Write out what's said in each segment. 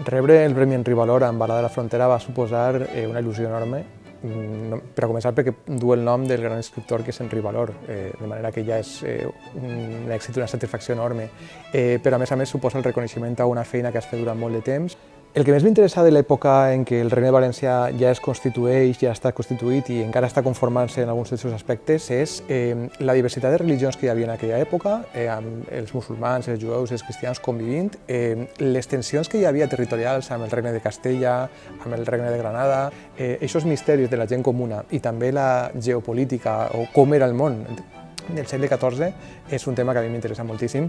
Rebre el Premi Henri Valor amb Balada de la Frontera va suposar una il·lusió enorme, per a començar perquè du el nom del gran escriptor que és Henri Valor, de manera que ja és un èxit, una satisfacció enorme, però a més suposa el reconeixement a una feina que has fet durant molt de temps. El que més m'interessa de l'època en què el Regne de València ja es constitueix, ja està constituït i encara està conformant-se en alguns dels seus aspectes és la diversitat de religions que hi havia en aquella època, amb els musulmans, els jueus, els cristians convivint, les tensions que hi havia territorials amb el Regne de Castella, amb el Regne de Granada, aquests misteris de la gent comuna i també la geopolítica o com era el món del segle XIV és un tema que a mi m'interessa moltíssim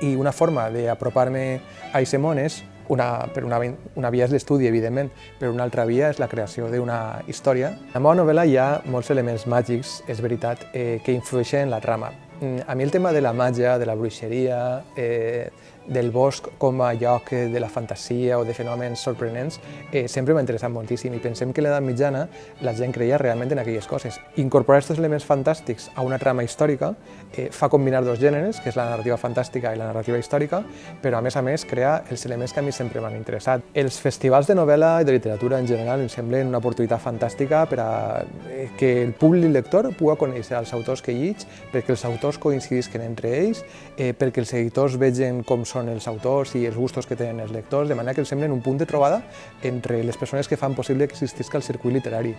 i una forma d'apropar-me a aquest món és una via és l'estudi, evidentment, però una altra via és la creació d'una història. En la meva novel·la hi ha molts elements màgics, és veritat, que influeixen en la trama. A mi el tema de la màgia, de la bruixeria, del bosc com a lloc de la fantasia o de fenòmens sorprenents sempre m'ha interessat moltíssim i pensem que a l'edat mitjana la gent creia realment en aquelles coses. Incorporar aquests elements fantàstics a una trama històrica fa combinar dos gèneres, que és la narrativa fantàstica i la narrativa històrica, però a més crea els elements que a mi sempre m'han interessat. Els festivals de novel·la i de literatura en general em semblen una oportunitat fantàstica per a que el públic lector pugui conèixer els autors que llig, perquè els autors coincidisquen entre ells, perquè els editors vegin com són els autors i els gustos que tenen els lectors, de manera que em semblen un punt de trobada entre les persones que fan possible que existisca el circuit literari.